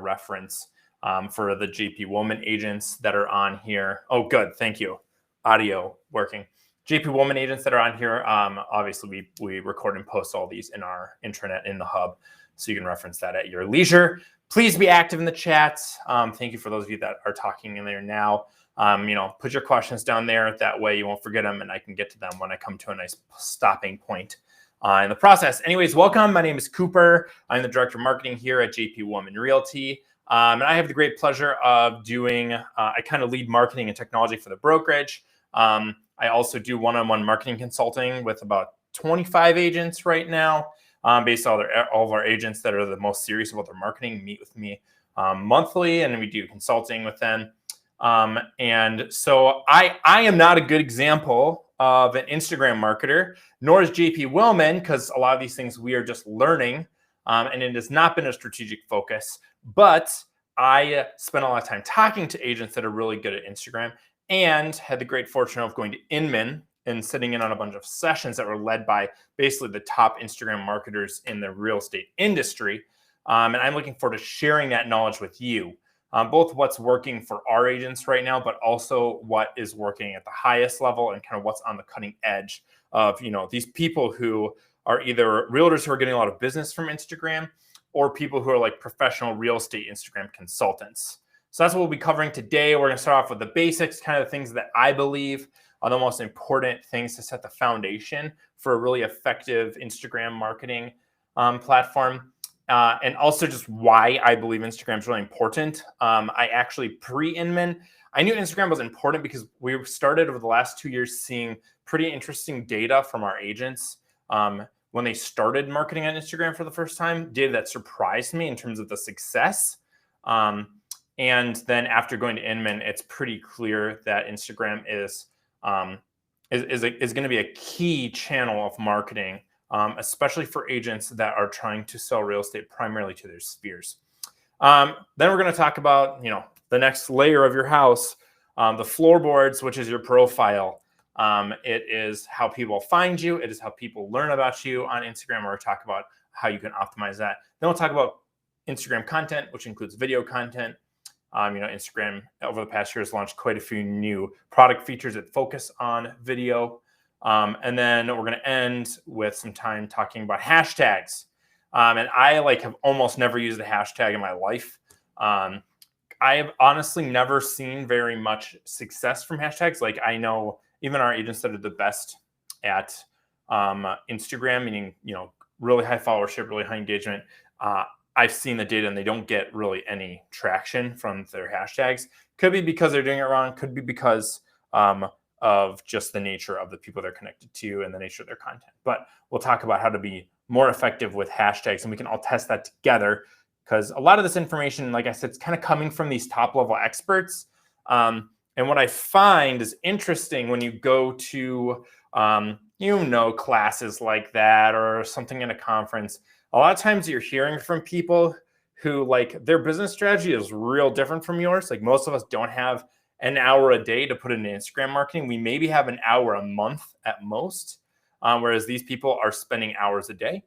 reference for the JP Woman agents that are on here. Oh, good. Thank you. Audio working. JP Woman agents that are on here. Obviously, we record and post all these in our intranet in the hub, so you can reference that at your leisure. Please be active in the chats. Thank you for those of you that are talking in there now. Put your questions down there. That way you won't forget them, and I can get to them when I come to a nice stopping point in the process. Anyways, welcome. My name is Cooper. I'm the Director of Marketing here at JP Woman Realty. And I have the great pleasure of doing, I kind of lead marketing and technology for the brokerage. I also do one-on-one marketing consulting with about 25 agents right now. Based on all of our agents that are the most serious about their marketing meet with me monthly, and we do consulting with them. And so I am not a good example of an Instagram marketer, nor is JP Willman, because a lot of these things we are just learning, and it has not been a strategic focus. But I spent a lot of time talking to agents that are really good at Instagram, and had the great fortune of going to Inman and sitting in on a bunch of sessions that were led by basically the top Instagram marketers in the real estate industry. And I'm looking forward to sharing that knowledge with you. Both what's working for our agents right now, but also what is working at the highest level and kind of what's on the cutting edge of, these people who are either realtors who are getting a lot of business from Instagram, or people who are like professional real estate Instagram consultants. So that's what we'll be covering today. We're going to start off with the basics, kind of things that I believe are the most important things to set the foundation for a really effective Instagram marketing platform. And also just why I believe Instagram is really important. I actually pre-Inman, I knew Instagram was important because we started over the last 2 years seeing pretty interesting data from our agents when they started marketing on Instagram for the first time, data that surprised me in terms of the success. And then after going to Inman, it's pretty clear that Instagram is going to be a key channel of marketing, especially for agents that are trying to sell real estate primarily to their spheres. Then we're going to talk about, the next layer of your house, the floorboards, which is your profile. It is how people find you. It is how people learn about you on Instagram, or talk about how you can optimize that. Then we'll talk about Instagram content, which includes video content. Instagram over the past year has launched quite a few new product features that focus on video. And then we're going to end with some time talking about hashtags. And I have almost never used a hashtag in my life. I have honestly never seen very much success from hashtags. I know even our agents that are the best at Instagram, meaning, really high followership, really high engagement, I've seen the data and they don't get really any traction from their hashtags. Could be because they're doing it wrong. Could be because of just the nature of the people they're connected to and the nature of their content. But we'll talk about how to be more effective with hashtags, and we can all test that together, because a lot of this information, like I said, it's kind of coming from these top level experts. And what I find is interesting when you go to, classes like that or something in a conference, a lot of times you're hearing from people who their business strategy is real different from yours. Most of us don't have an hour a day to put in Instagram marketing. We maybe have an hour a month at most, whereas these people are spending hours a day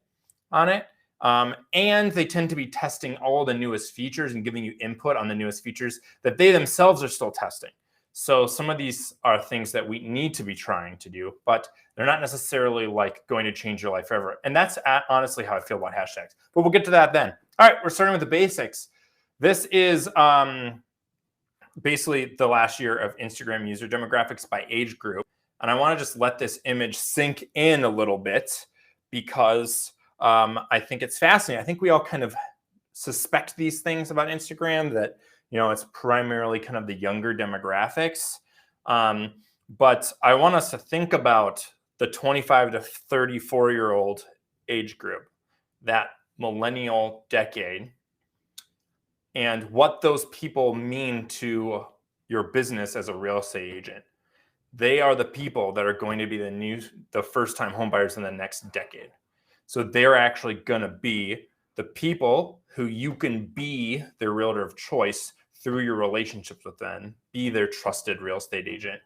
on it. And they tend to be testing all the newest features and giving you input on the newest features that they themselves are still testing. So some of these are things that we need to be trying to do, but they're not necessarily going to change your life forever. And that's honestly how I feel about hashtags. But we'll get to that then. All right, we're starting with the basics. This is basically the last year of Instagram user demographics by age group. And I want to just let this image sink in a little bit, because I think it's fascinating. I think we all kind of suspect these things about Instagram, that it's primarily kind of the younger demographics. But I want us to think about the 25 to 34-year-old age group, that millennial decade, and what those people mean to your business as a real estate agent. They are the people that are going to be the first-time homebuyers in the next decade. So they're actually going to be the people who you can be their realtor of choice through your relationships with them, be their trusted real estate agent.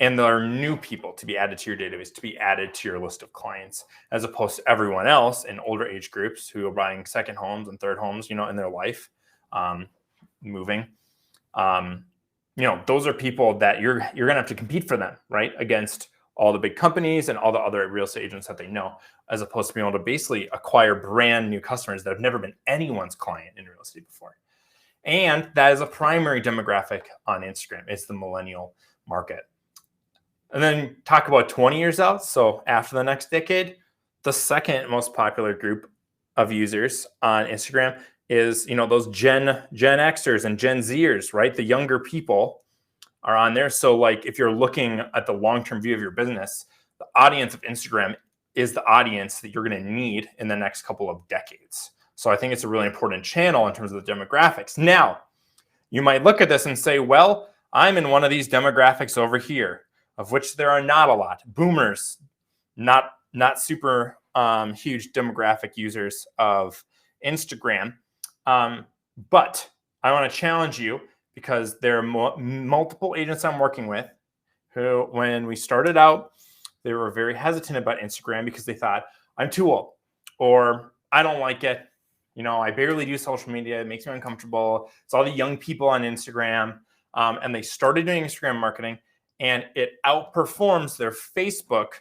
And there are new people to be added to your database, to be added to your list of clients, as opposed to everyone else in older age groups who are buying second homes and third homes, in their life, moving. Those are people that you're going to have to compete for them, right? Against all the big companies and all the other real estate agents that they know, as opposed to being able to basically acquire brand new customers that have never been anyone's client in real estate before. And that is a primary demographic on Instagram. It's the millennial market. And then talk about 20 years out. So after the next decade, the second most popular group of users on Instagram is, those Gen Xers and Gen Zers, right? The younger people are on there. So like if you're looking at the long-term view of your business, the audience of Instagram is the audience that you're going to need in the next couple of decades. So I think it's a really important channel in terms of the demographics. Now, you might look at this and say, well, I'm in one of these demographics over here, of which there are not a lot. Boomers, not super huge demographic users of Instagram. But I want to challenge you, because there are multiple agents I'm working with who, when we started out, they were very hesitant about Instagram because they thought, I'm too old, or I don't like it. I barely do social media. It makes me uncomfortable. It's all the young people on Instagram. And they started doing Instagram marketing, and it outperforms their Facebook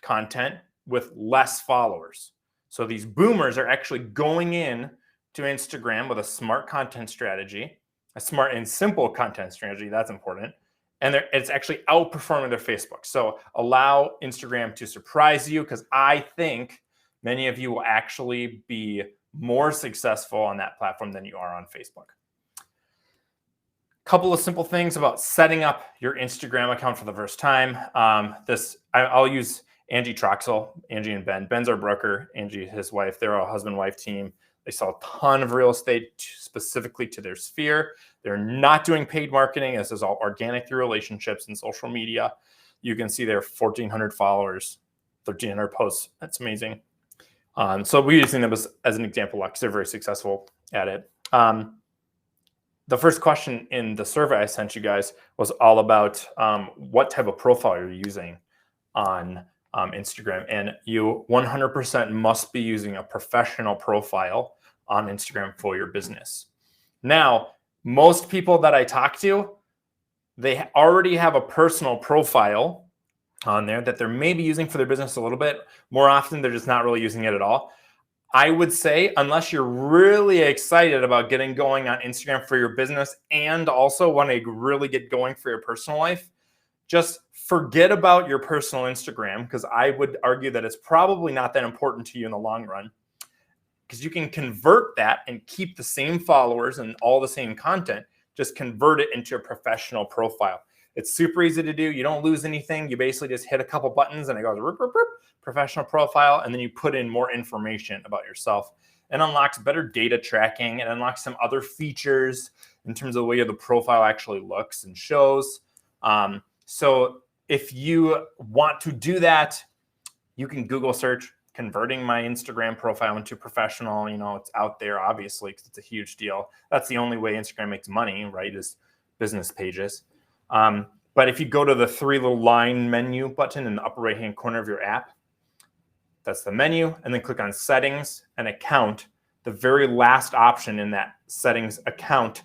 content with less followers. So these boomers are actually going in to Instagram with a smart content strategy, a smart and simple content strategy. That's important. And it's actually outperforming their Facebook. So allow Instagram to surprise you, because I think many of you will actually be more successful on that platform than you are on Facebook. Couple of simple things about setting up your Instagram account for the first time. I'll use Angie Troxel, Angie and Ben. Ben's our broker, Angie, his wife. They're a husband-wife team. They sell a ton of real estate specifically to their sphere. They're not doing paid marketing. This is all organic through relationships and social media. You can see their 1,400 followers, 1,300 posts. That's amazing. So we're using them as an example because they're very successful at it. The first question in the survey I sent you guys was all about what type of profile you're using on Instagram. And you 100% must be using a professional profile on Instagram for your business. Now, most people that I talk to, they already have a personal profile on there that they're maybe using for their business a little bit. More often, they're just not really using it at all. I would say, unless you're really excited about getting going on Instagram for your business and also want to really get going for your personal life, just forget about your personal Instagram, because I would argue that it's probably not that important to you in the long run, because you can convert that and keep the same followers and all the same content, just convert it into a professional profile. It's super easy to do. You don't lose anything. You basically just hit a couple buttons and it goes professional profile, and then you put in more information about yourself. It unlocks better data tracking. It unlocks some other features in terms of the way the profile actually looks and shows. So if you want to do that, you can Google search converting my Instagram profile into professional. It's out there, obviously, because it's a huge deal. That's the only way Instagram makes money, right, is business pages. But if you go to the three little line menu button in the upper right-hand corner of your app, that's the menu, and then click on settings and account. The very last option in that settings account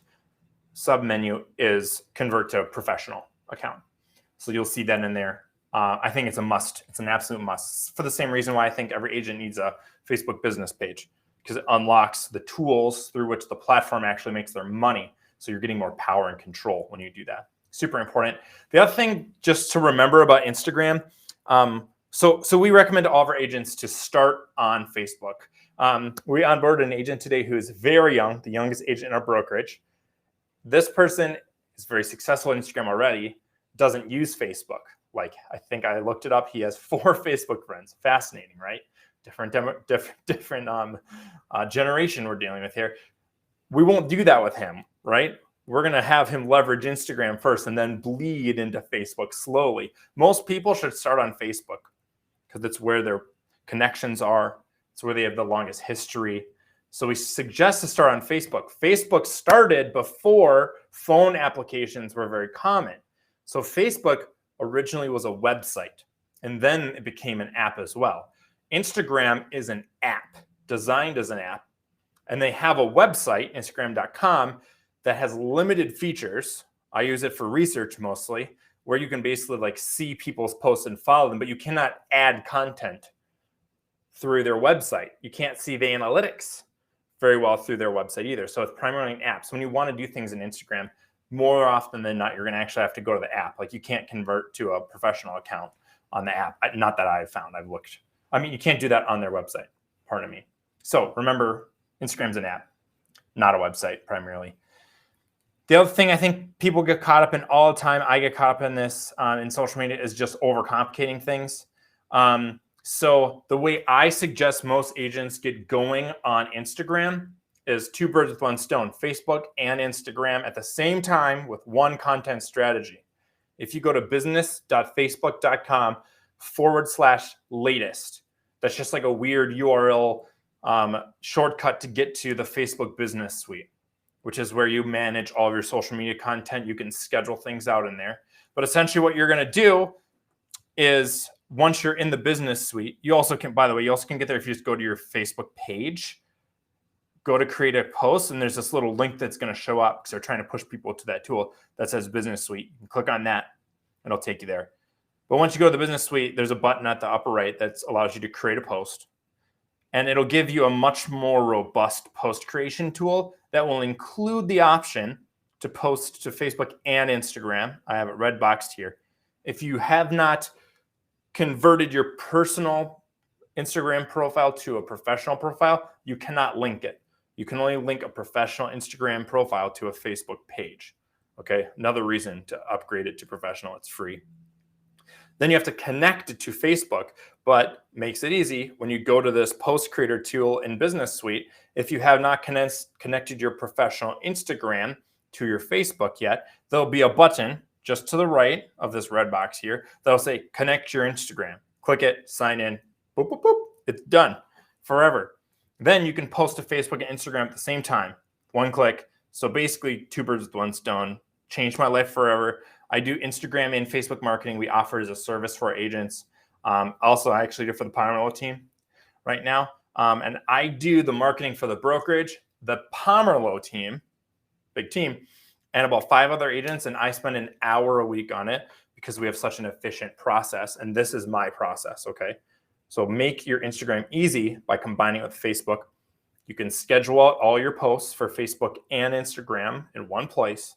submenu is convert to professional account. So you'll see that in there. I think it's a must. It's an absolute must, for the same reason why I think every agent needs a Facebook business page, because it unlocks the tools through which the platform actually makes their money. So you're getting more power and control when you do that. Super important. The other thing just to remember about Instagram, so we recommend to all of our agents to start on Facebook. We onboarded an agent today who is very young, the youngest agent in our brokerage. This person is very successful on Instagram already, doesn't use Facebook. Like, I think I looked it up. He has 4 Facebook friends. Fascinating, right? Different generation we're dealing with here. We won't do that with him, right? We're going to have him leverage Instagram first and then bleed into Facebook slowly. Most people should start on Facebook because that's where their connections are. It's where they have the longest history. So we suggest to start on Facebook. Facebook started before phone applications were very common. So Facebook originally was a website, and then it became an app as well. Instagram is an app, designed as an app, and they have a website, Instagram.com, that has limited features. I use it for research mostly, where you can basically like see people's posts and follow them, but you cannot add content through their website. You can't see the analytics very well through their website either. So it's primarily an app. So when you want to do things in Instagram, more often than not, you're going to actually have to go to the app. Like you can't convert to a professional account on the app. Not that I've found. I've looked. I mean, you can't do that on their website. Pardon me. So remember, Instagram's an app, not a website primarily. The other thing I think people get caught up in all the time, I get caught up in this in social media, is just overcomplicating things. So the way I suggest most agents get going on Instagram is 2 birds with 1 stone, Facebook and Instagram at the same time with one content strategy. If you go to business.facebook.com/latest, that's just like a weird URL shortcut to get to the Facebook Business Suite, which is where you manage all of your social media content. You can schedule things out in there. But essentially what you're going to do is once you're in the business suite, you also can, by the way, you also can get there if you just go to your Facebook page, go to create a post, and there's this little link that's going to show up because they're trying to push people to that tool that says business suite. You can click on that, and it'll take you there. But once you go to the business suite, there's a button at the upper right that allows you to create a post. And it'll give you a much more robust post creation tool that will include the option to post to Facebook and Instagram. I have it red boxed here. If you have not converted your personal Instagram profile to a professional profile, you cannot link it. You can only link a professional Instagram profile to a Facebook page. Okay, another reason to upgrade it to professional, it's free. Then you have to connect it to Facebook, but makes it easy when you go to this post creator tool in Business Suite. If you have not connected your professional Instagram to your Facebook yet, there'll be a button just to the right of this red box here that'll say connect your Instagram. Click it, sign in, boop, boop, boop. It's done forever. Then you can post to Facebook and Instagram at the same time. One click. So basically 2 birds with 1 stone. Changed my life forever. I do Instagram and Facebook marketing. We offer as a service for our agents. Also, I actually do it for the Pomerlo team right now. And I do the marketing for the brokerage, the Pomerlo team, big team, and about 5 other agents. And I spend an hour a week on it because we have such an efficient process. And this is my process, okay? So make your Instagram easy by combining it with Facebook. You can schedule out all your posts for Facebook and Instagram in one place.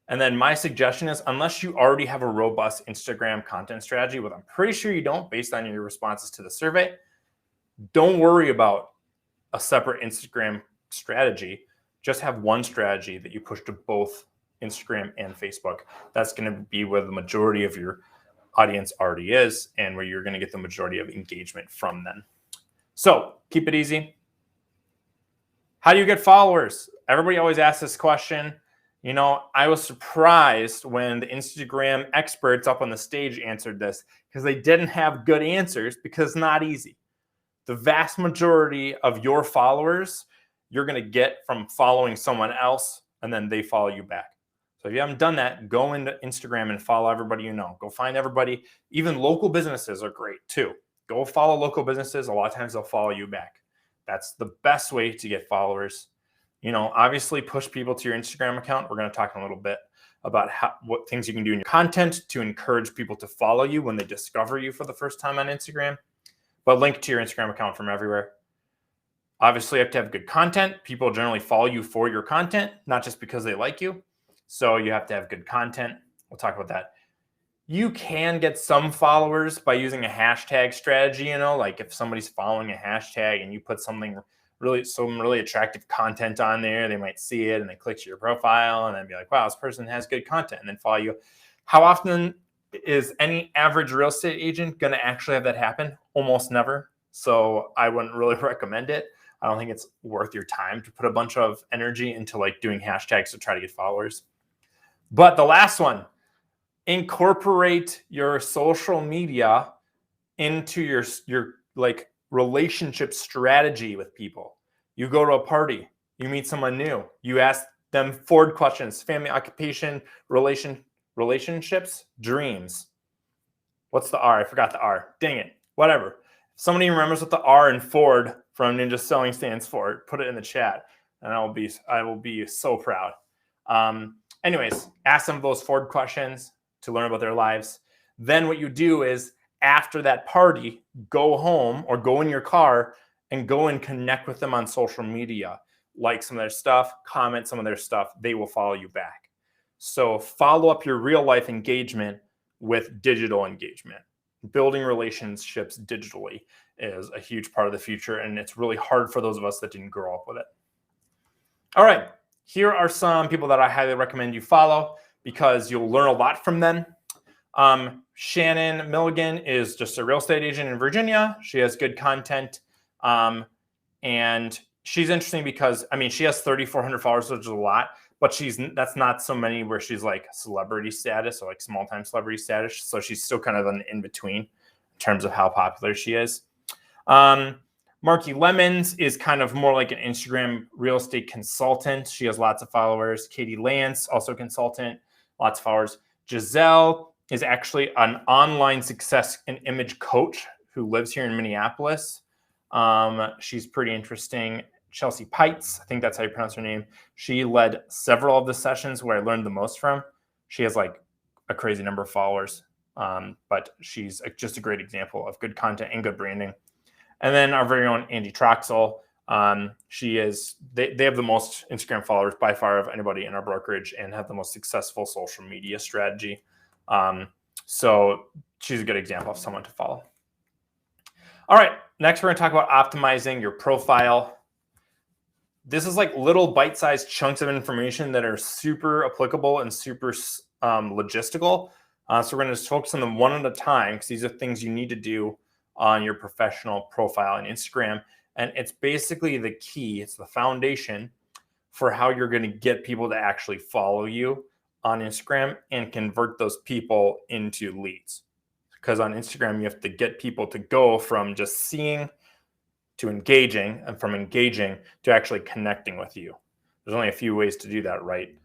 And then my suggestion is, unless you already have a robust Instagram content strategy, which I'm pretty sure you don't based on your responses to the survey, don't worry about a separate Instagram strategy. Just have one strategy that you push to both Instagram and Facebook. That's going to be where the majority of your audience already is and where you're going to get the majority of engagement from them. So keep it easy. How do you get followers? Everybody always asks this question. You know, I was surprised when the Instagram experts up on the stage answered this because they didn't have good answers because it's not easy. The vast majority of your followers you're going to get from following someone else and then they follow you back. So if you haven't done that, go into Instagram and follow everybody you know. Go find everybody. Even local businesses are great too. Go follow local businesses. A lot of times they'll follow you back. That's the best way to get followers. You know, obviously push people to your Instagram account. We're going to talk in a little bit about what things you can do in your content to encourage people to follow you when they discover you for the first time on Instagram. But link to your Instagram account from everywhere. Obviously, you have to have good content. People generally follow you for your content, not just because they like you. So you have to have good content. We'll talk about that. You can get some followers by using a hashtag strategy, you know, like if somebody's following a hashtag and you put some really attractive content on there, they might see it and they click to your profile and then be like, wow, this person has good content, and then follow you. How often is any average real estate agent going to actually have that happen? Almost never. So I wouldn't really recommend it. I don't think it's worth your time to put a bunch of energy into like doing hashtags to try to get followers. But the last one, incorporate your social media into your like relationship strategy with people. You go to a party, you meet someone new, you ask them forward questions: family, occupation, relationships, dreams. What's the R? I forgot the R. Dang it. Whatever. If somebody remembers what the R in Ford from Ninja Selling stands for, put it in the chat, and I will be so proud. Anyways, ask them those Ford questions to learn about their lives. Then what you do is after that party, go home or go in your car and go and connect with them on social media. Like some of their stuff, comment some of their stuff. They will follow you back. So follow up your real life engagement with digital engagement. Building relationships digitally is a huge part of the future, and it's really hard for those of us that didn't grow up with it. All right, here are some people that I highly recommend you follow because you'll learn a lot from them. Shannon Milligan is just a real estate agent in Virginia. She has good content, and she's interesting because, I mean, she has 3,400 followers, which is a lot, but that's not so many where she's like celebrity status or like small time celebrity status. So she's still kind of an in between in terms of how popular she is. Marky Lemons is kind of more like an Instagram real estate consultant. She has lots of followers. Katie Lance, also consultant, lots of followers. Giselle is actually an online success and image coach who lives here in Minneapolis. She's pretty interesting. Chelsea Pites, I think that's how you pronounce her name. She led several of the sessions where I learned the most from. She has like a crazy number of followers, but she's just a great example of good content and good branding. And then our very own Angie Troxel. They have the most Instagram followers by far of anybody in our brokerage and have the most successful social media strategy. So she's a good example of someone to follow. All right, next we're going to talk about optimizing your profile. This is like little bite-sized chunks of information that are super applicable and super logistical. So we're going to just focus on them one at a time because these are things you need to do on your professional profile on Instagram. And it's basically the key. It's the foundation for how you're going to get people to actually follow you on Instagram and convert those people into leads. Because on Instagram, you have to get people to go from just seeing to engaging, and from engaging to actually connecting with you. There's only a few ways to do that, right?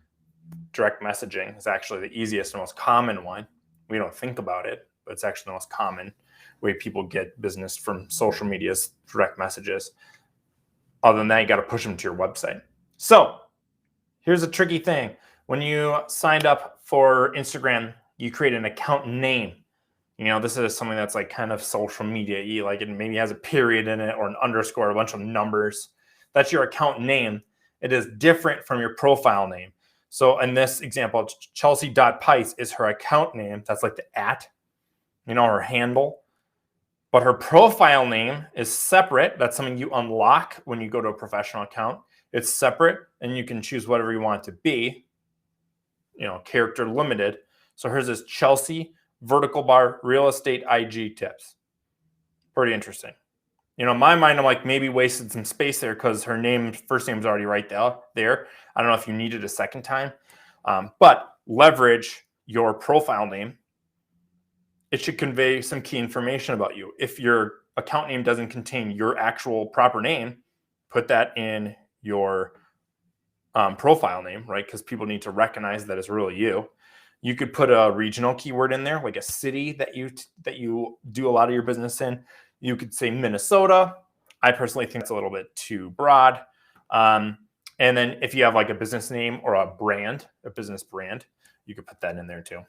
Direct messaging is actually the easiest and most common one. We don't think about it, but it's actually the most common way people get business from social media's direct messages. Other than that, you got to push them to your website. So here's a tricky thing. When you signed up for Instagram, you create an account name. You know, this is something that's like kind of social media-y, like it maybe has a period in it or an underscore, a bunch of numbers. That's your account name. It is different from your profile name. So in this example, Chelsea.Pice is her account name. That's like the @ her handle. But her profile name is separate. That's something you unlock when you go to a professional account. It's separate, and you can choose whatever you want it to be, character limited. So hers is Chelsea vertical bar real estate IG tips. Pretty interesting. In my mind, I'm like maybe wasted some space there because her first name's already right there. I don't know if you need it a second time, but leverage your profile name. It should convey some key information about you. If your account name doesn't contain your actual proper name, put that in your profile name, right? Because people need to recognize that it's really you. You could put a regional keyword in there, like a city that you do a lot of your business in. You could say Minnesota. I personally think it's a little bit too broad. And then if you have like a business name or a business brand, you could put that in there too.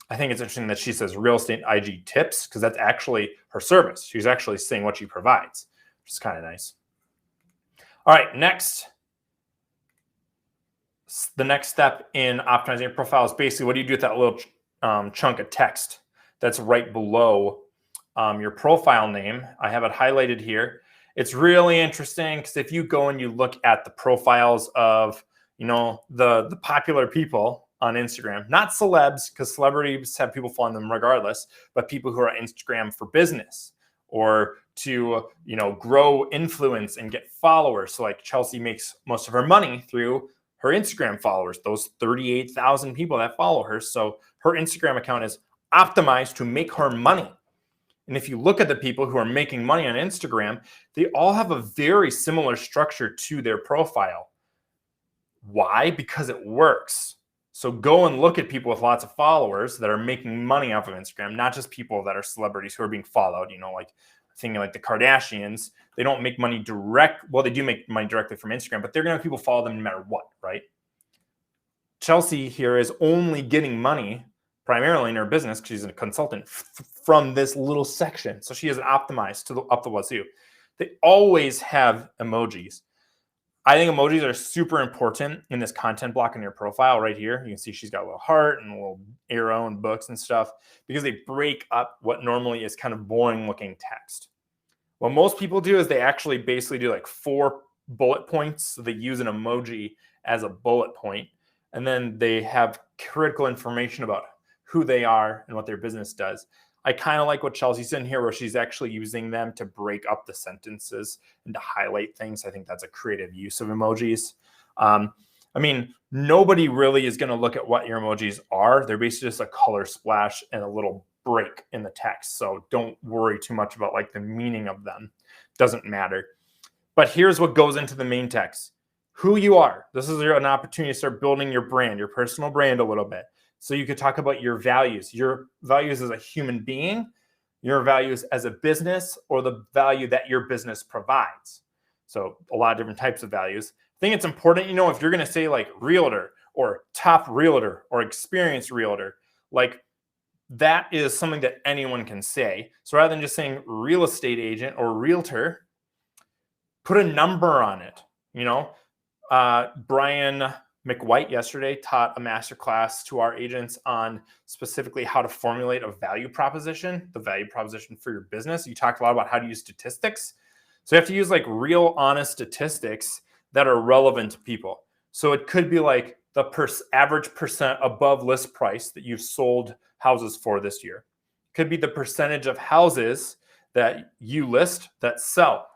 I think it's interesting that she says real estate IG tips because that's actually her service. She's actually saying what she provides, which is kind of nice. All right, the next step in optimizing your profile is basically what do you do with that little chunk of text that's right below your profile name. I have it highlighted here. It's really interesting because if you go and you look at the profiles of the popular people on Instagram, not celebs, because celebrities have people following them regardless, but people who are on Instagram for business or to grow influence and get followers. So like Chelsea makes most of her money through her Instagram followers, those 38,000 people that follow her. So her Instagram account is optimized to make her money. And if you look at the people who are making money on Instagram, they all have a very similar structure to their profile. Why? Because it works. So go and look at people with lots of followers that are making money off of Instagram, not just people that are celebrities who are being followed, like thinking like the Kardashians. They don't make money well, they do make money directly from Instagram, but they're going to have people follow them no matter what, right? Chelsea here is only getting money primarily in her business because she's a consultant from this little section. So she has it optimized to up the wazoo. They always have emojis. I think emojis are super important in this content block in your profile right here. You can see she's got a little heart and a little arrow and books and stuff because they break up what normally is kind of boring looking text. What most people do is they actually basically do like 4 bullet points. So they use an emoji as a bullet point, and then they have critical information about who they are and what their business does. I kind of like what Chelsea's in here, where she's actually using them to break up the sentences and to highlight things. I think that's a creative use of emojis. Nobody really is going to look at what your emojis are. They're basically just a color splash and a little break in the text. So don't worry too much about like the meaning of them. Doesn't matter. But here's what goes into the main text. Who you are. This is an opportunity to start building your brand, your personal brand a little bit. So you could talk about your values as a human being, your values as a business, or the value that your business provides. So a lot of different types of values. I think it's important, if you're going to say like realtor or top realtor or experienced realtor, like that is something that anyone can say. So rather than just saying real estate agent or realtor, put a number on it. Brian McWhite yesterday taught a masterclass to our agents on specifically how to formulate a value proposition, the value proposition for your business. You talked a lot about how to use statistics. So you have to use like real honest statistics that are relevant to people. So it could be like the average percent above list price that you've sold houses for this year. It could be the percentage of houses that you list that sell.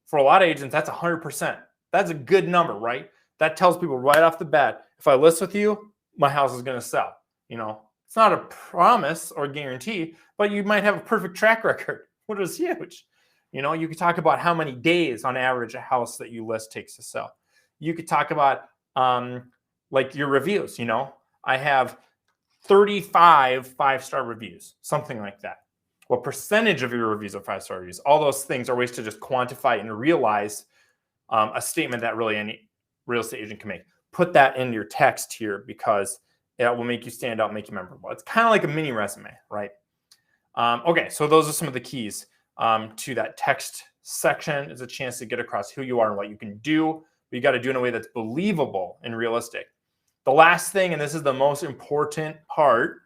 For a lot of agents, that's 100%. That's a good number, right? That tells people right off the bat, if I list with you, my house is going to sell. It's not a promise or guarantee, but you might have a perfect track record, which is huge. You could talk about how many days on average a house that you list takes to sell. You could talk about like your reviews. I have 35 5-star reviews, something like that. What percentage of your reviews are 5-star reviews? All those things are ways to just quantify and realize a statement that really any real estate agent can make. Put that in your text here because it will make you stand out, make you memorable. It's kind of like a mini resume, right? Okay, so those are some of the keys to that text section. Is a chance to get across who you are and what you can do, but you got to do it in a way that's believable and realistic. The last thing, and this is the most important part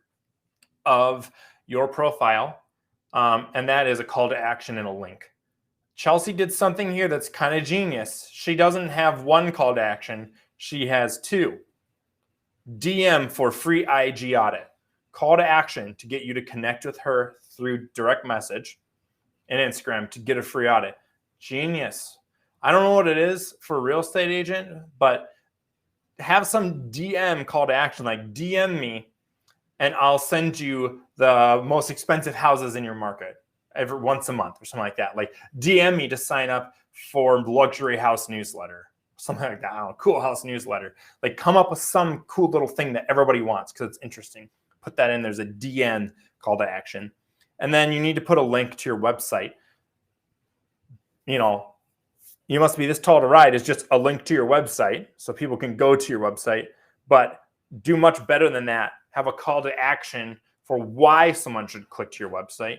of your profile, and that is a call to action and a link. Chelsea did something here that's kind of genius. She doesn't have one call to action. She has 2. DM for free IG audit. Call to action to get you to connect with her through direct message and Instagram to get a free audit. Genius. I don't know what it is for a real estate agent, but have some DM call to action, like DM me and I'll send you the most expensive houses in your market every once a month or something like that. Like DM me to sign up for luxury house newsletter, something like that. I don't know, cool house newsletter. Like come up with some cool little thing that everybody wants because it's interesting. Put that in. There's a DM call to action. And then you need to put a link to your website. You must be this tall to ride is just a link to your website so people can go to your website, but do much better than that. Have a call to action for why someone should click to your website.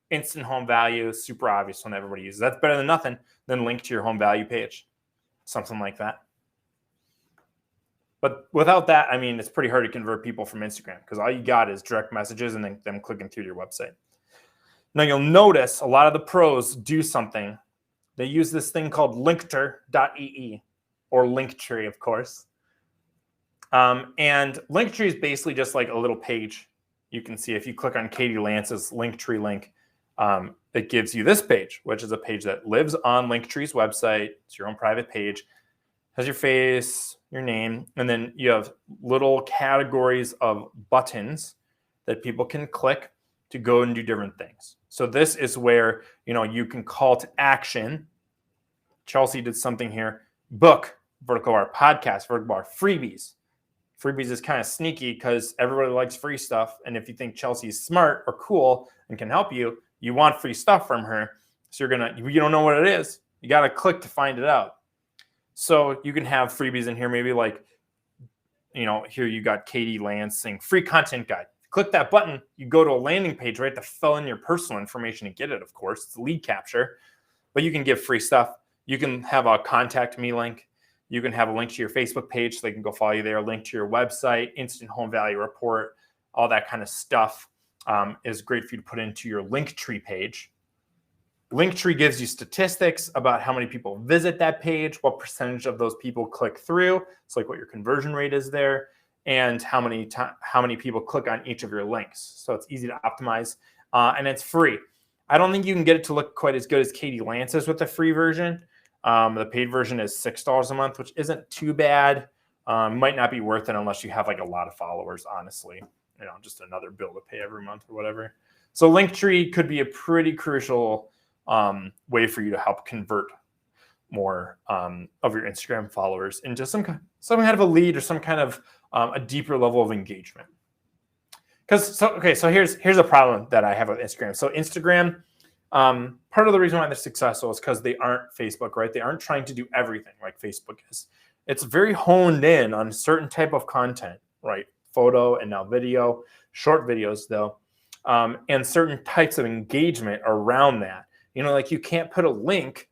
Instant home value, super obvious one everybody uses. That's better than nothing than link to your home value page, something like that. But without that, it's pretty hard to convert people from Instagram because all you got is direct messages and then them clicking through your website. Now you'll notice a lot of the pros do something. They use this thing called linkter.ee or Linktree, of course. And Linktree is basically just like a little page. You can see if you click on Katie Lance's Linktree link, it gives you this page, which is a page that lives on Linktree's website. It's your own private page, has your face, your name, and then you have little categories of buttons that people can click to go and do different things. So this is where, you can call to action. Chelsea did something here. Book, vertical bar, podcast, vertical bar, freebies. Freebies is kind of sneaky because everybody likes free stuff. And if you think Chelsea's smart or cool and can help you, you want free stuff from her. So you don't know what it is. You got to click to find it out. So you can have freebies in here, maybe like, here you got Katie Lansing, free content guide. Click that button, you go to a landing page, right, to fill in your personal information and get it, of course. It's lead capture, but you can give free stuff. You can have a contact me link. You can have a link to your Facebook page so they can go follow you there, a link to your website, instant home value report, all that kind of stuff is great for you to put into your Linktree page. Linktree gives you statistics about how many people visit that page, what percentage of those people click through. It's like what your conversion rate is there, and how many people click on each of your links. So it's easy to optimize, and it's free. I don't think you can get it to look quite as good as Katie Lance's with the free version. The paid version is $6 a month, which isn't too bad. Might not be worth it unless you have like a lot of followers, honestly. Just another bill to pay every month or whatever. So Linktree could be a pretty crucial way for you to help convert more of your Instagram followers into some kind of a lead or some kind of a deeper level of engagement. So here's a problem that I have with Instagram. So Instagram, part of the reason why they're successful is because they aren't Facebook, right? They aren't trying to do everything like Facebook is. It's very honed in on a certain type of content, right? Photo and now video, short videos though, and certain types of engagement around that. Like you can't put a link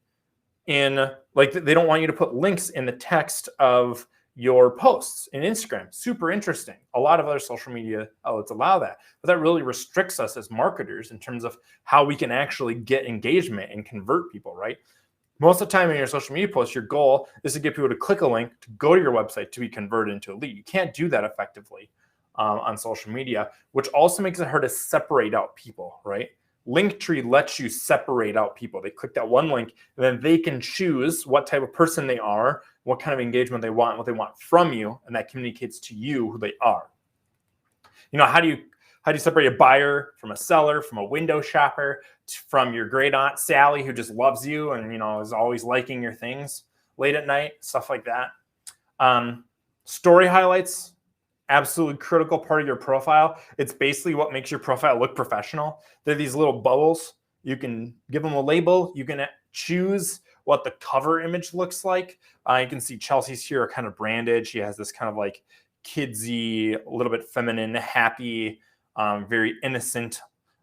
in, like they don't want you to put links in the text of your posts in Instagram. Super interesting. A lot of other social media outlets allow that, but that really restricts us as marketers in terms of how we can actually get engagement and convert people, right? Most of the time in your social media posts, your goal is to get people to click a link to go to your website to be converted into a lead. You can't do that effectively on social media, which also makes it hard to separate out people, right? Linktree lets you separate out people. They click that one link, and then they can choose what type of person they are, what kind of engagement they want, what they want from you, and that communicates to you who they are. How do you separate a buyer from a seller, from a window shopper, from your great aunt Sally who just loves you and is always liking your things late at night, stuff like that. Story highlights. Absolutely critical part of your profile. It's basically what makes your profile look professional. They're these little bubbles. You can give them a label. You can choose what the cover image looks like. You can see Chelsea's here kind of branded. She has this kind of like kidsy, a little bit feminine, happy, very innocent,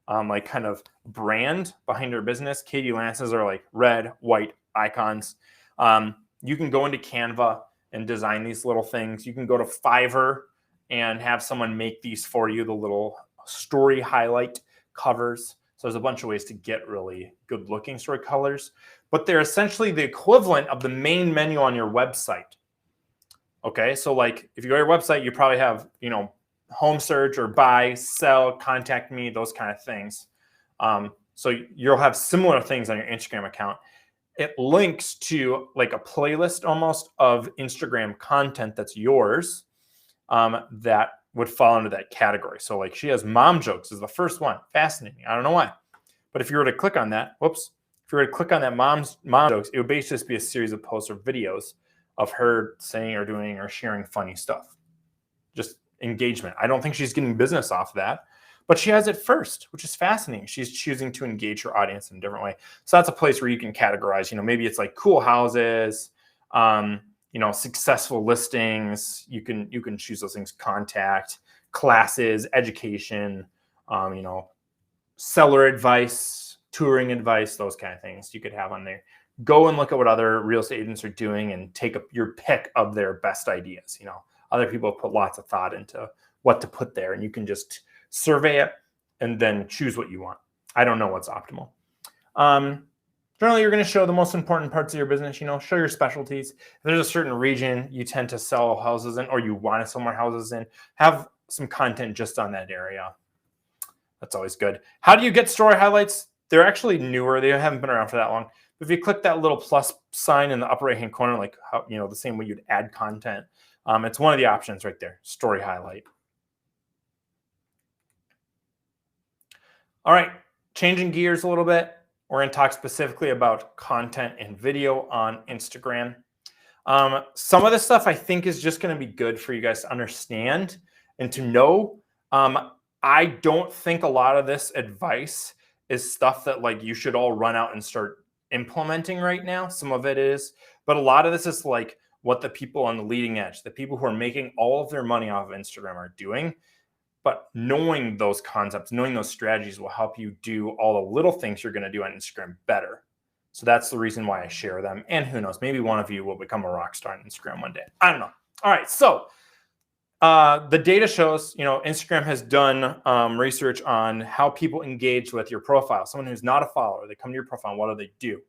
like kind of brand behind her business. Katie Lance's are like red, white icons. You can go into Canva and design these little things. You can go to Fiverr and have someone make these for you, the little story highlight covers. So there's a bunch of ways to get really good looking story colors, but they're essentially the equivalent of the main menu on your website. Okay, so like if you go to your website, you probably have, home search or buy, sell, contact me, those kind of things. So you'll have similar things on your Instagram account. It links to like a playlist almost of Instagram content that's yours. That would fall into that category. So like she has mom jokes is the first one. Fascinating. I don't know why. But if you were to click on that, if you were to click on that mom jokes, it would basically just be a series of posts or videos of her saying or doing or sharing funny stuff. Just engagement. I don't think she's getting business off that, but she has it first, which is fascinating. She's choosing to engage her audience in a different way. So that's a place where you can categorize, maybe it's like cool houses, successful listings. You can choose those things, contact, classes, education, seller advice, touring advice, those kind of things you could have on there. Go and look at what other real estate agents are doing and take up your pick of their best ideas. Other people put lots of thought into what to put there, and you can just survey it and then choose what you want. I don't know what's optimal. Generally, you're going to show the most important parts of your business, show your specialties. If there's a certain region you tend to sell houses in or you want to sell more houses in, have some content just on that area. That's always good. How do you get story highlights? They're actually newer. They haven't been around for that long. But if you click that little plus sign in the upper right-hand corner, like how, the same way you'd add content, it's one of the options right there, story highlight. All right, changing gears a little bit. We're going to talk specifically about content and video on Instagram. Some of this stuff I think is just going to be good for you guys to understand and to know. I don't think a lot of this advice is stuff that like you should all run out and start implementing right now. Some of it is, but a lot of this is like what the people on the leading edge, the people who are making all of their money off of Instagram are doing. But knowing those concepts, knowing those strategies will help you do all the little things you're going to do on Instagram better. So that's the reason why I share them. And who knows, maybe one of you will become a rock star on Instagram one day. I don't know. All right. So the data shows, Instagram has done research on how people engage with your profile. Someone who's not a follower, they come to your profile, and what do they do?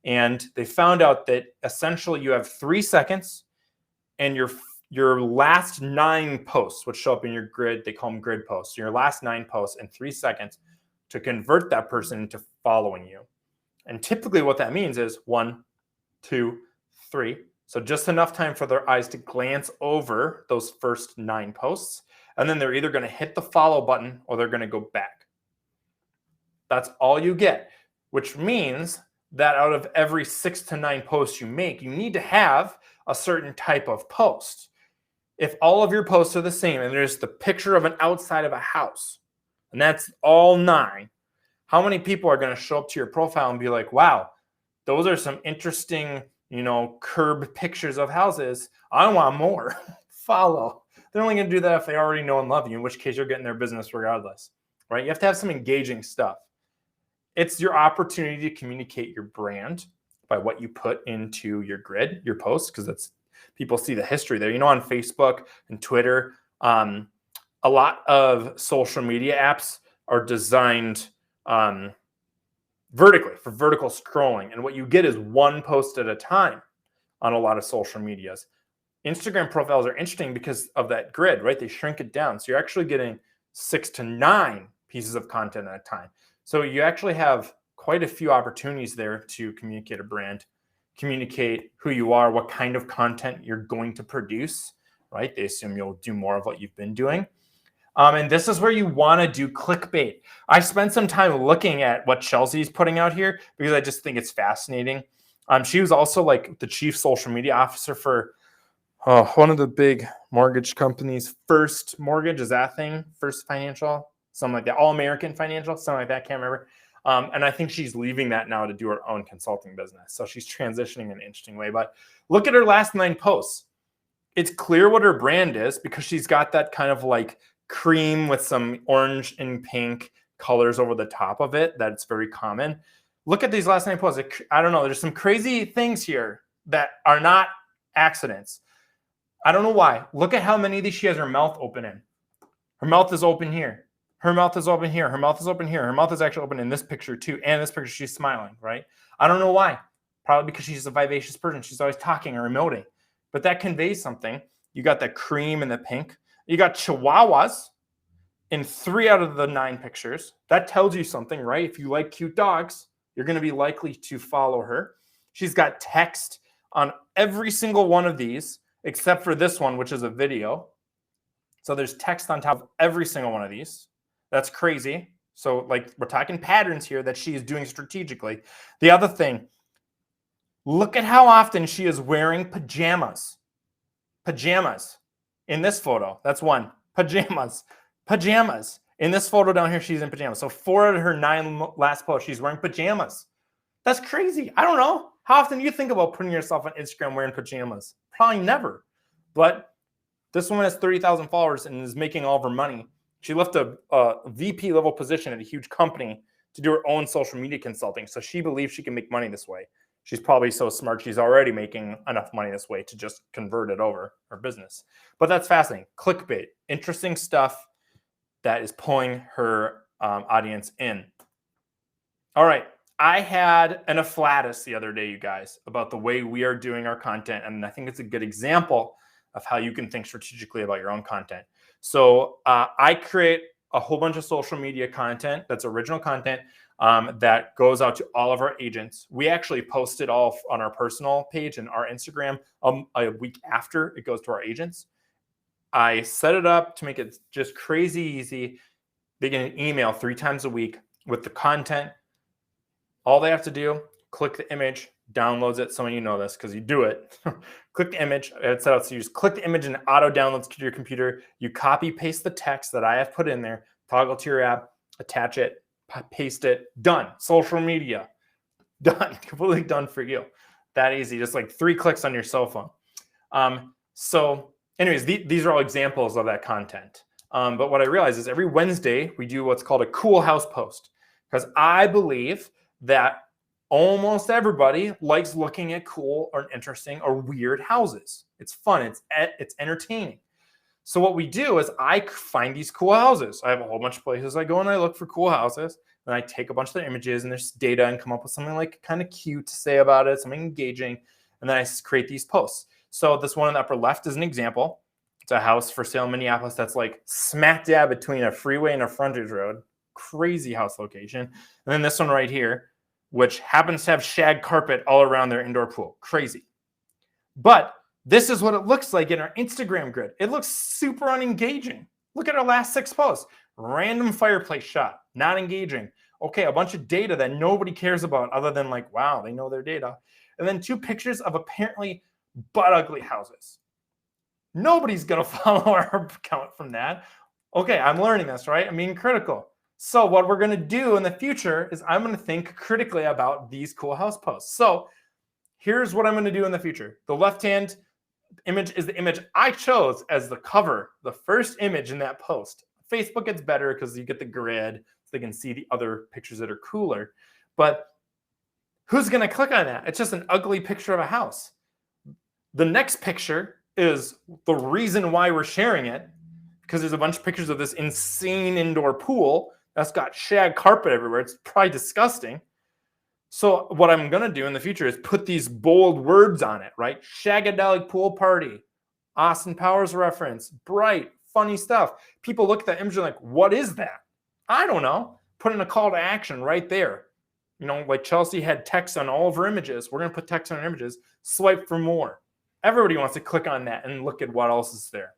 And they found out that essentially you have 3 seconds and your last 9 posts, which show up in your grid, they call them grid posts. So your last 9 posts in 3 seconds to convert that person into following you. And typically what that means is 1, 2, 3. So just enough time for their eyes to glance over those first 9 posts. And then they're either going to hit the follow button or they're going to go back. That's all you get, which means that out of every 6 to 9 posts you make, you need to have a certain type of post. If all of your posts are the same and there's the picture of an outside of a house, and that's all 9, how many people are going to show up to your profile and be like, wow, those are some interesting, curb pictures of houses. I want more. Follow. They're only going to do that if they already know and love you, in which case you're getting their business regardless, right? You have to have some engaging stuff. It's your opportunity to communicate your brand by what you put into your grid, your posts, because that's people see the history there. On Facebook and Twitter, a lot of social media apps are designed vertically for vertical scrolling. And what you get is one post at a time on a lot of social medias. Instagram profiles are interesting because of that grid, right? They shrink it down. So you're actually getting 6 to 9 pieces of content at a time. So you actually have quite a few opportunities there to communicate a brand, communicate who you are, what kind of content you're going to produce, right? They assume you'll do more of what you've been doing. And this is where you want to do clickbait. I spent some time looking at what Chelsea's putting out here because I just think it's fascinating. She was also like the chief social media officer for one of the big mortgage companies. First Mortgage, is that thing? First Financial, something like that. All American Financial, something like that. Can't remember. And I think she's leaving that now to do her own consulting business. So she's transitioning in an interesting way. But look at her last 9 posts. It's clear what her brand is because she's got that kind of like cream with some orange and pink colors over the top of it. That's very common. Look at these last 9 posts. I don't know. There's some crazy things here that are not accidents. I don't know why. Look at how many of these she has her mouth open in. Her mouth is open here. Her mouth is open here. Her mouth is open here. Her mouth is actually open in this picture too. And this picture, she's smiling, right? I don't know why. Probably because she's a vivacious person. She's always talking or emoting. But that conveys something. You got the cream and the pink. You got chihuahuas in 3 out of the 9 pictures. That tells you something, right? If you like cute dogs, you're going to be likely to follow her. She's got text on every single one of these, except for this one, which is a video. So there's text on top of every single one of these. That's crazy. So like we're talking patterns here that she is doing strategically. The other thing, look at how often she is wearing pajamas. Pajamas. In this photo, that's one. Pajamas. Pajamas. In this photo down here, she's in pajamas. So 4 out of her 9 last posts, she's wearing pajamas. That's crazy. I don't know. How often do you think about putting yourself on Instagram wearing pajamas? Probably never. But this woman has 30,000 followers and is making all of her money. She left a VP level position at a huge company to do her own social media consulting. So she believes she can make money this way. She's probably so smart, she's already making enough money this way to just convert it over her business. But that's fascinating. Clickbait, interesting stuff that is pulling her audience in. All right. I had an afflatus the other day, you guys, about the way we are doing our content. And I think it's a good example of how you can think strategically about your own content. So I create a whole bunch of social media content that's original content that goes out to all of our agents. We actually post it all on our personal page and our Instagram a week after it goes to our agents. I set it up to make it just crazy easy. They get an email 3 times a week with the content. All they have to do, click the image, downloads it. Some of you know this because you do it. click the image. It's set out so you just click the image and it auto downloads to your computer. You copy paste the text that I have put in there, toggle to your app, attach it, paste it, done. Social media, done, completely done for you. That easy, just like 3 clicks on your cell phone. So anyways, these are all examples of that content. But what I realize is every Wednesday we do what's called a cool house post, because I believe that almost everybody likes looking at cool or interesting or weird houses. It's fun, it's entertaining. So what we do is I find these cool houses. I have a whole bunch of places I go and I look for cool houses, and I take a bunch of their images and there's data and come up with something like kind of cute to say about it, something engaging, and then I create these posts. So this one in the upper left is an example. It's a house for sale in Minneapolis that's like smack dab between a freeway and a frontage road. Crazy house location. And then this one right here, which happens to have shag carpet all around their indoor pool. Crazy. But this is what it looks like in our Instagram grid. It looks super unengaging. Look at our last 6 posts. Random fireplace shot, not engaging. Okay, a bunch of data that nobody cares about other than like, wow, they know their data. And then 2 pictures of apparently butt ugly houses. Nobody's going to follow our account from that. Okay, I'm learning this, right? I'm being critical. So what we're going to do in the future is I'm going to think critically about these cool house posts. So here's what I'm going to do in the future. The left-hand image is the image I chose as the cover, the first image in that post. Facebook gets better because you get the grid so they can see the other pictures that are cooler. But who's going to click on that? It's just an ugly picture of a house. The next picture is the reason why we're sharing it, because there's a bunch of pictures of this insane indoor pool that's got shag carpet everywhere. It's probably disgusting. So what I'm going to do in the future is put these bold words on it, right? Shagadelic pool party, Austin Powers reference, bright, funny stuff. People look at that image and like, what is that? I don't know. Put in a call to action right there. You know, like Chelsea had text on all of her images. We're going to put text on our images. Swipe for more. Everybody wants to click on that and look at what else is there.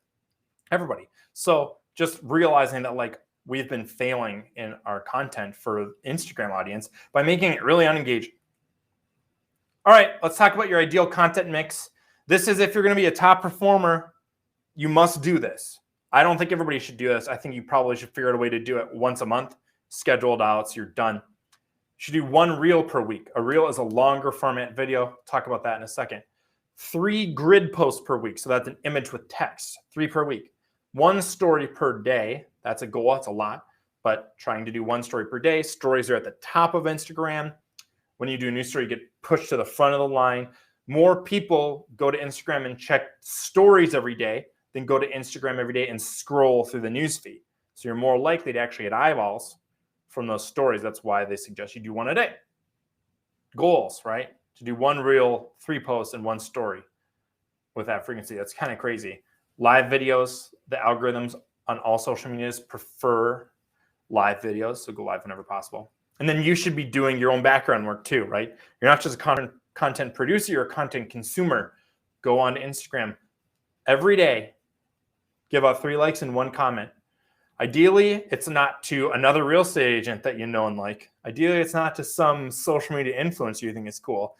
Everybody. So just realizing that like we've been failing in our content for Instagram audience by making it really unengaging. All right, let's talk about your ideal content mix. This is if you're going to be a top performer, you must do this. I don't think everybody should do this. I think you probably should figure out a way to do it once a month, scheduled out so you're done. You should do 1 reel per week. A reel is a longer format video. Talk about that in a second. 3 grid posts per week. So that's an image with text, 3 per week. 1 story per day. That's a goal. That's a lot, but trying to do 1 story per day. Stories are at the top of Instagram. When you do a new story, you get pushed to the front of the line. More people go to Instagram and check stories every day than go to Instagram every day and scroll through the newsfeed. So you're more likely to actually get eyeballs from those stories. That's why they suggest you do 1 a day. Goals, right? To do 1 reel, 3 posts, and 1 story with that frequency. That's kind of crazy. Live videos, the algorithms on all social medias prefer live videos, so go live whenever possible. And then you should be doing your own background work too, right? You're not just a content producer, you're a content consumer. Go on Instagram every day, give out 3 likes and 1 comment. Ideally, it's not to another real estate agent that you know and like. Ideally, it's not to some social media influencer you think is cool.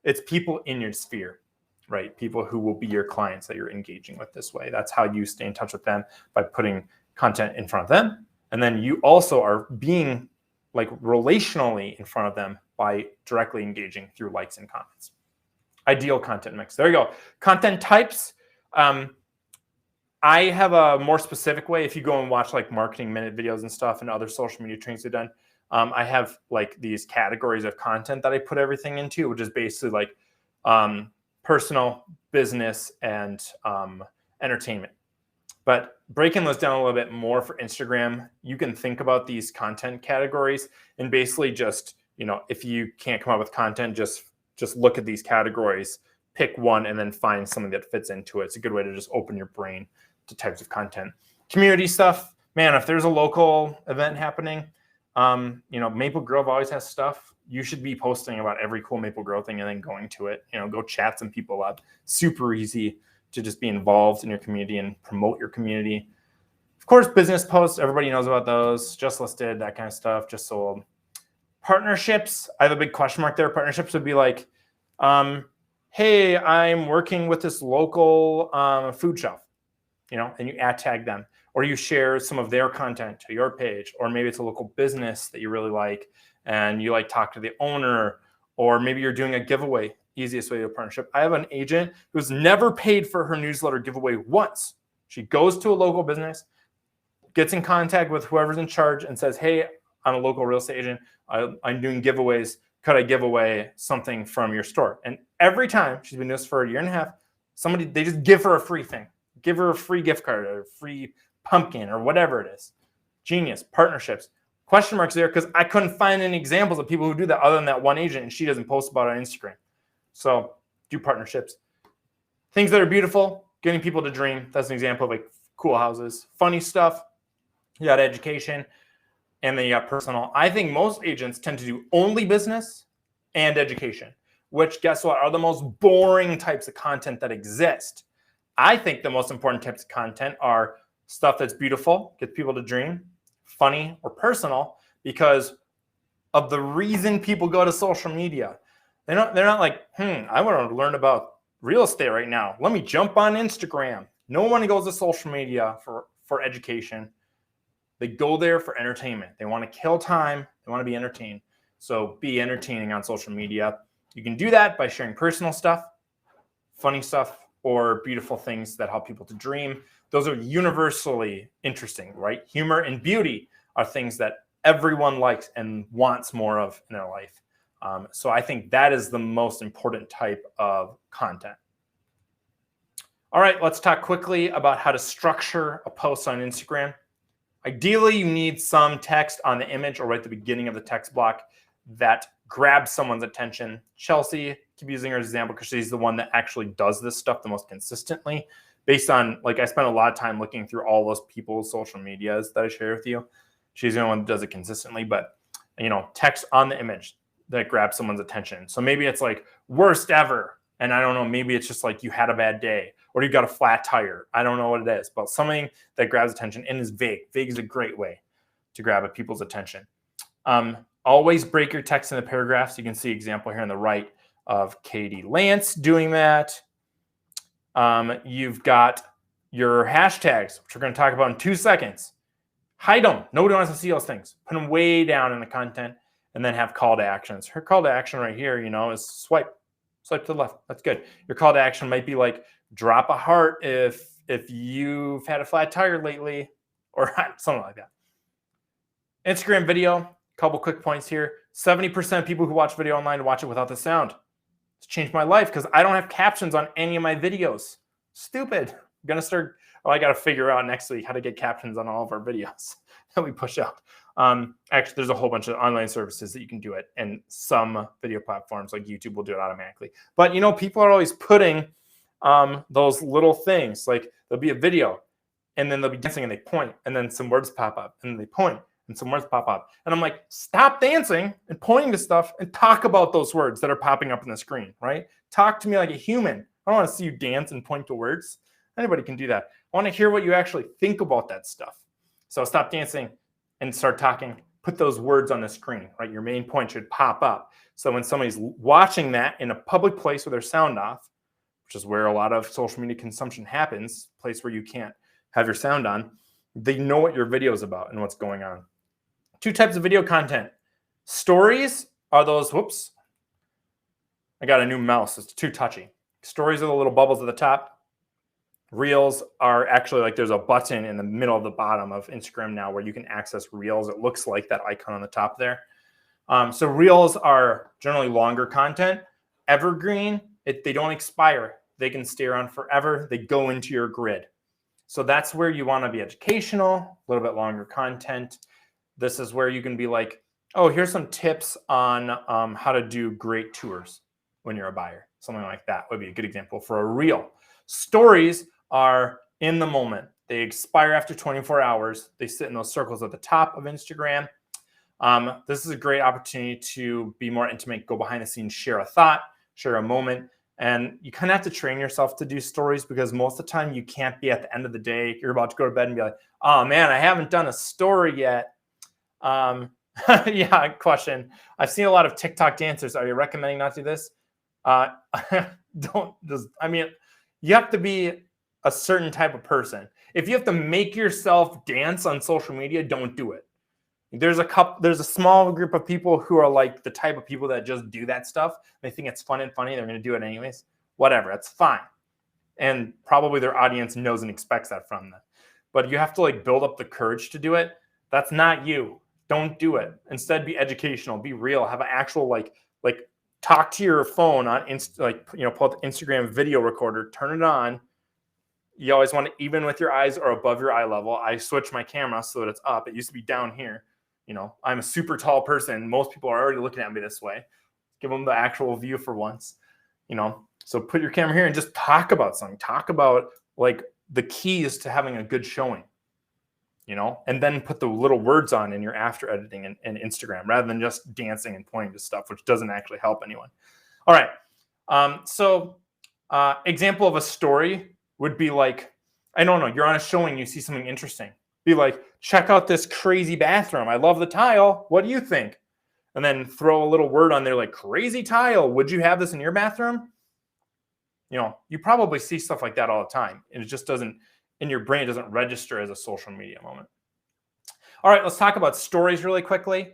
It's people in your sphere, right? People who will be your clients that you're engaging with this way. That's how you stay in touch with them, by putting content in front of them. And then you also are being like relationally in front of them by directly engaging through likes and comments. Ideal content mix. There you go. Content types. I have a more specific way. If you go and watch like Marketing Minute videos and stuff and other social media trainings I've done, I have like these categories of content that I put everything into, which is basically like personal, business, and entertainment. But breaking those down a little bit more for Instagram, you can think about these content categories and basically just, you know, if you can't come up with content, just look at these categories, pick one, and then find something that fits into it. It's a good way to just open your brain to types of content. Community stuff, man, if there's a local event happening, you know, Maple Grove always has stuff. You should be posting about every cool Maple Grove thing and then going to it. You know, go chat some people up. Super easy to just be involved in your community and promote your community. Of course, business posts, everybody knows about those. Just listed, that kind of stuff, just sold. Partnerships, I have a big question mark there. Partnerships would be like, hey, I'm working with this local food shelf, and you ad tag them, or you share some of their content to your page, or maybe it's a local business that you really like and you like talk to the owner, or maybe you're doing a giveaway. Easiest way to do a partnership. I have an agent who's never paid for her newsletter giveaway once. She goes to a local business, gets in contact with whoever's in charge and says, hey, I'm a local real estate agent. I'm doing giveaways. Could I give away something from your store? And every time, she's been doing this for a year and a half, they just give her a free thing. Give her a free gift card or a free pumpkin or whatever it is. Genius. Partnerships. Question marks there because I couldn't find any examples of people who do that other than that one agent, and she doesn't post about it on Instagram. So do partnerships. Things that are beautiful, getting people to dream. That's an example of like cool houses. Funny stuff. You got education, and then you got personal. I think most agents tend to do only business and education, which, guess what, are the most boring types of content that exist. I think the most important types of content are stuff that's beautiful, gets people to dream, funny, or personal, because of the reason people go to social media. They're not like, I want to learn about real estate right now. Let me jump on Instagram. No one goes to social media for education. They go there for entertainment. They want to kill time. They want to be entertained. So be entertaining on social media. You can do that by sharing personal stuff, funny stuff, or beautiful things that help people to dream. Those are universally interesting, right? Humor and beauty are things that everyone likes and wants more of in their life. So I think that is the most important type of content. All right, let's talk quickly about how to structure a post on Instagram. Ideally, you need some text on the image or right at the beginning of the text block that grabs someone's attention. Chelsea, keep using her as an example because she's the one that actually does this stuff the most consistently. Based on, I spent a lot of time looking through all those people's social medias that I share with you. She's the only one that does it consistently, but text on the image that grabs someone's attention. So maybe it's like worst ever. And I don't know, maybe it's just like you had a bad day or you got a flat tire. I don't know what it is, but something that grabs attention and is vague. Vague is a great way to grab people's attention. Always break your text into paragraphs. You can see example here on the right of Katie Lance doing that. You've got your hashtags, which we're going to talk about in 2 seconds. Hide them. Nobody wants to see those things. Put them way down in the content and then have call to actions. Her call to action right here, is swipe to the left. That's good. Your call to action might be like drop a heart if you've had a flat tire lately or something like that. Instagram video, couple quick points here. 70% of people who watch video online watch it without the sound. It's changed my life because I don't have captions on any of my videos. Stupid. I got to figure out next week how to get captions on all of our videos that we push out. Actually, there's a whole bunch of online services that you can do it, and some video platforms like YouTube will do it automatically. But people are always putting those little things, like there'll be a video, and then they'll be dancing and they point, and then some words pop up, and they point, and some words pop up, and I'm like, stop dancing and pointing to stuff and talk about those words that are popping up on the screen, right? Talk to me like a human. I don't want to see you dance and point to words. Anybody can do that. I want to hear what you actually think about that stuff. So stop dancing and start talking. Put those words on the screen, right? Your main point should pop up. So when somebody's watching that in a public place with their sound off, which is where a lot of social media consumption happens, a place where you can't have your sound on, they know what your video is about and what's going on. 2 types of video content. Stories are those, whoops, I got a new mouse. It's too touchy. Stories are the little bubbles at the top. Reels are actually like there's a button in the middle of the bottom of Instagram now where you can access Reels. It looks like that icon on the top there. So Reels are generally longer content. Evergreen, they don't expire. They can stay around forever. They go into your grid. So that's where you want to be educational, a little bit longer content. This is where you can be like, oh, here's some tips on how to do great tours when you're a buyer. Something like that would be a good example for a reel. Stories are in the moment. They expire after 24 hours. They sit in those circles at the top of Instagram. This is a great opportunity to be more intimate, go behind the scenes, share a thought, share a moment. And you kind of have to train yourself to do stories because most of the time you can't be at the end of the day. You're about to go to bed and be like, oh man, I haven't done a story yet. Yeah, question. I've seen a lot of TikTok dancers. Are you recommending not to do this? You have to be a certain type of person. If you have to make yourself dance on social media, don't do it. There's a small group of people who are like the type of people that just do that stuff. They think it's fun and funny. They're going to do it anyways. Whatever, it's fine. And probably their audience knows and expects that from them. But you have to like build up the courage to do it. That's not you. Don't do it. Instead, be educational, be real, have an actual like talk to your phone on pull up the Instagram video recorder, turn it on. You always want to even with your eyes or above your eye level. I switch my camera so that it's up. It used to be down here. I'm a super tall person. Most people are already looking at me this way. Give them the actual view for once. So put your camera here and just talk about something. Talk about like the keys to having a good showing, and then put the little words on in your after editing and Instagram rather than just dancing and pointing to stuff, which doesn't actually help anyone. All right. Example of a story would be like, I don't know, you're on a showing, you see something interesting. Be like, check out this crazy bathroom. I love the tile. What do you think? And then throw a little word on there like crazy tile. Would you have this in your bathroom? You probably see stuff like that all the time. And it just doesn't, in your brain, it doesn't register as a social media moment. All right, let's talk about stories really quickly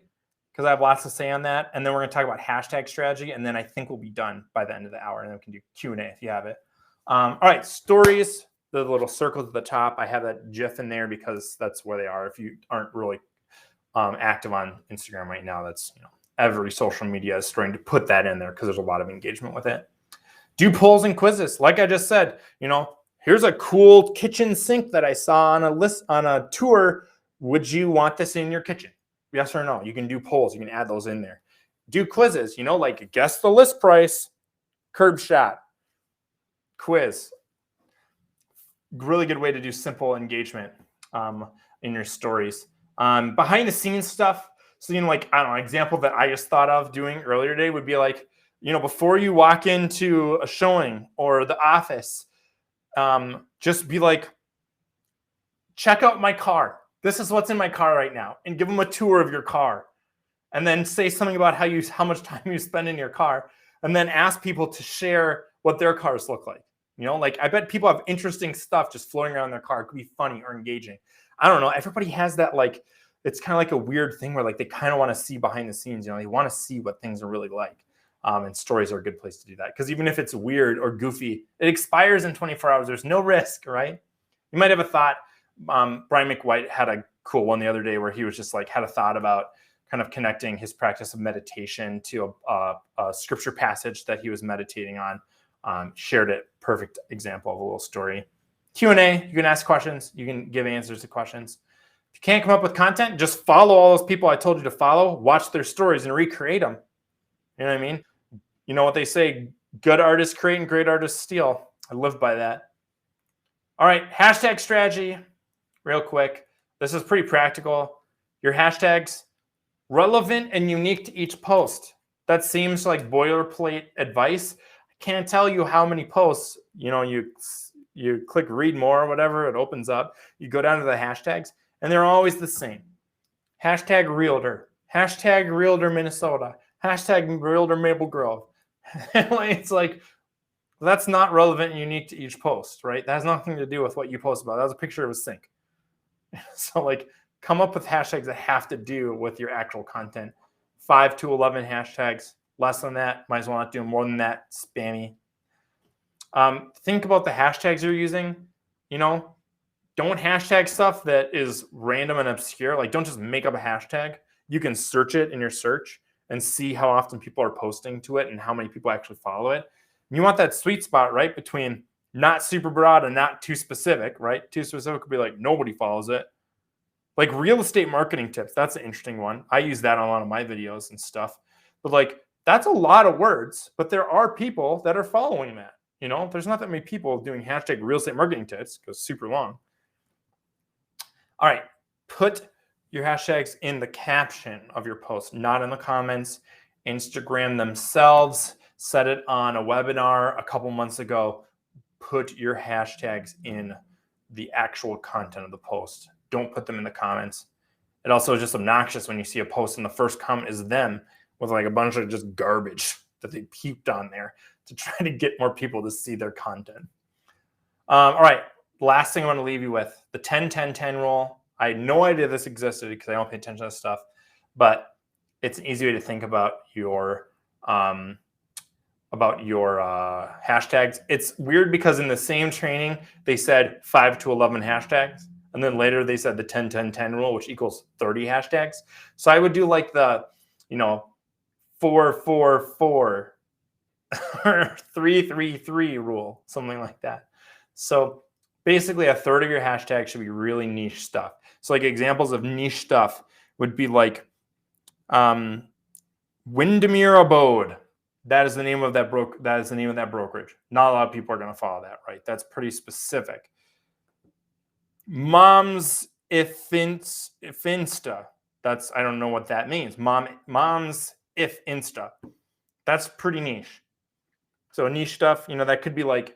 because I have lots to say on that. And then we're going to talk about hashtag strategy. And then I think we'll be done by the end of the hour. And then we can do Q&A if you have it. All right, stories, the little circles at the top. I have that GIF in there because that's where they are. If you aren't really active on Instagram right now, that's, every social media is starting to put that in there because there's a lot of engagement with it. Do polls and quizzes. Like I just said, here's a cool kitchen sink that I saw on a tour. Would you want this in your kitchen? Yes or no? You can do polls. You can add those in there. Do quizzes, like guess the list price, curb shot, quiz. Really good way to do simple engagement in your stories. Behind the scenes stuff. So, like, I don't know, example that I just thought of doing earlier today would be like, before you walk into a showing or the office, just be like, check out my car. This is what's in my car right now, and give them a tour of your car. And then say something about how much time you spend in your car, and then ask people to share what their cars look like. Like I bet people have interesting stuff just floating around their car. It could be funny or engaging. I don't know. Everybody has that, like, it's kind of like a weird thing where like they kind of want to see behind the scenes. They want to see what things are really like. And stories are a good place to do that. Because even if it's weird or goofy, it expires in 24 hours. There's no risk, right? You might have a thought. Brian McWhite had a cool one the other day where he was just like, had a thought about kind of connecting his practice of meditation to a scripture passage that he was meditating on. Shared it. Perfect example of a little story. Q&A, you can ask questions. You can give answers to questions. If you can't come up with content, just follow all those people I told you to follow, watch their stories and recreate them. You know what I mean? You know what they say, good artists create and great artists steal. I live by that. All right, hashtag strategy, real quick. This is pretty practical. Your hashtags, relevant and unique to each post. That seems like boilerplate advice. I can't tell you how many posts, you click read more or whatever, it opens up. You go down to the hashtags, and they're always the same. Hashtag realtor, hashtag realtor Minnesota, hashtag realtor Maple Grove. It's like, that's not relevant and unique to each post, right? That has nothing to do with what you post about. That was a picture of a sink. So like, come up with hashtags that have to do with your actual content. 5 to 11 hashtags. Less than that, might as well not do more than that. Spammy. Think about the hashtags you're using. Don't hashtag stuff that is random and obscure. Like, don't just make up a hashtag. You can search it in your search and see how often people are posting to it and how many people actually follow it. And you want that sweet spot, right, between not super broad and not too specific, right? Too specific could be like nobody follows it. Like real estate marketing tips, that's an interesting one. I use that on a lot of my videos and stuff. But like, that's a lot of words, but there are people that are following that. There's not that many people doing hashtag real estate marketing tips. It goes super long. All right, put your hashtags in the caption of your post, not in the comments. Instagram themselves said it on a webinar a couple months ago. Put your hashtags in the actual content of the post. Don't put them in the comments. It also is just obnoxious when you see a post and the first comment is them with like a bunch of just garbage that they peeped on there. to try to get more people to see their content. All right, last thing I want to leave you with, the 10-10-10 rule. I had no idea this existed because I don't pay attention to this stuff, but it's an easy way to think about your hashtags. It's weird because in the same training, they said 5 to 11 hashtags. And then later they said the 10-10-10 rule, which equals 30 hashtags. So I would do like the, 4-4-4 or 3-3-3 rule, something like that. So basically a third of your hashtag should be really niche stuff. So like examples of niche stuff would be like Windermere Abode. That is the name of that brokerage. Not a lot of people are going to follow that, right? That's pretty specific. Moms if Insta. That's, I don't know what that means. Moms if Insta. That's pretty niche. So niche stuff, that could be like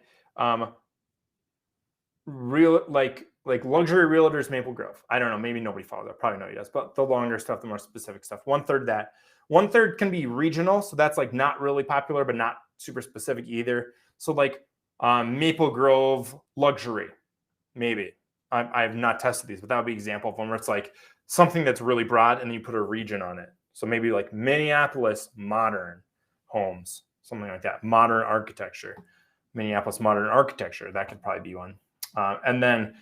like luxury realtors Maple Grove. I don't know, maybe nobody follows that. Probably nobody does. But the longer stuff, the more specific stuff. 1/3 that. 1/3 can be regional, so that's like not really popular, but not super specific either. So like Maple Grove luxury, maybe. I have not tested these, but that would be an example of one where it's like something that's really broad and then you put a region on it. So maybe like Minneapolis modern homes, something like that. Modern architecture, Minneapolis modern architecture. That could probably be one. And then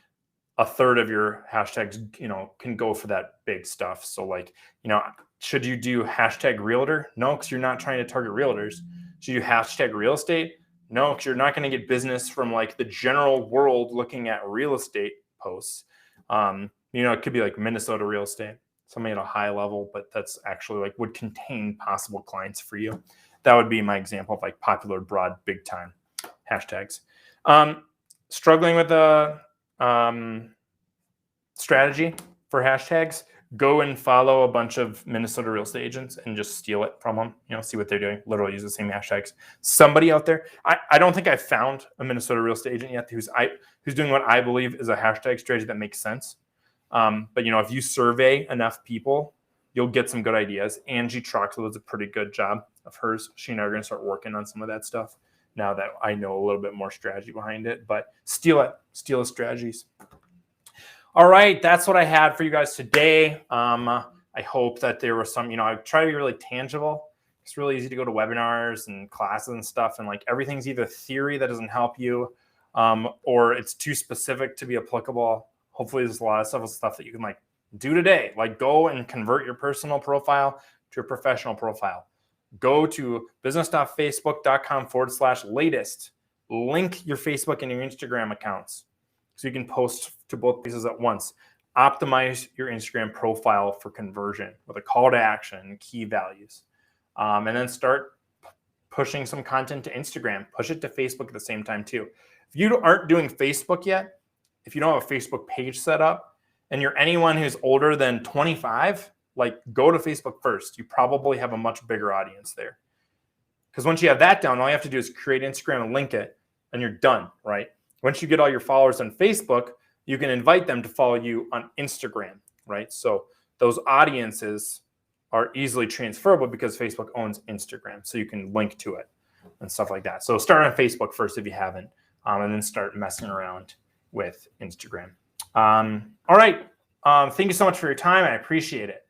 a third of your hashtags, can go for that big stuff. So like, should you do hashtag realtor? No, because you're not trying to target realtors. Should you hashtag real estate? No, because you're not going to get business from like the general world looking at real estate posts. It could be like Minnesota real estate, something at a high level, but that's actually like would contain possible clients for you. That would be my example of like popular, broad, big time hashtags. Struggling with the strategy for hashtags, go and follow a bunch of Minnesota real estate agents and just steal it from them, see what they're doing, literally use the same hashtags. Somebody out there, I don't think I've found a Minnesota real estate agent yet who's doing what I believe is a hashtag strategy that makes sense. But if you survey enough people, you'll get some good ideas. Angie Troxel does a pretty good job of hers. She and I are going to start working on some of that stuff now that I know a little bit more strategy behind it, but steal the strategies. All right, that's what I had for you guys today. I hope that there was some, I try to be really tangible. It's really easy to go to webinars and classes and stuff, and like everything's either theory that doesn't help you, or it's too specific to be applicable. Hopefully there's a lot of stuff that you can like do today. Like go and convert your personal profile to a professional profile. Go to business.facebook.com/latest. Link your Facebook and your Instagram accounts so you can post to both places at once. Optimize your Instagram profile for conversion with a call to action and key values. And then start pushing some content to Instagram. Push it to Facebook at the same time too. If you aren't doing Facebook yet, if you don't have a Facebook page set up, and you're anyone who's older than 25, like go to Facebook first. You probably have a much bigger audience there. Because once you have that down, all you have to do is create Instagram and link it, and you're done, right? Once you get all your followers on Facebook, you can invite them to follow you on Instagram, right? So those audiences are easily transferable because Facebook owns Instagram, so you can link to it and stuff like that. So start on Facebook first if you haven't, and then start messing around with Instagram. All right. Thank you so much for your time. I appreciate it.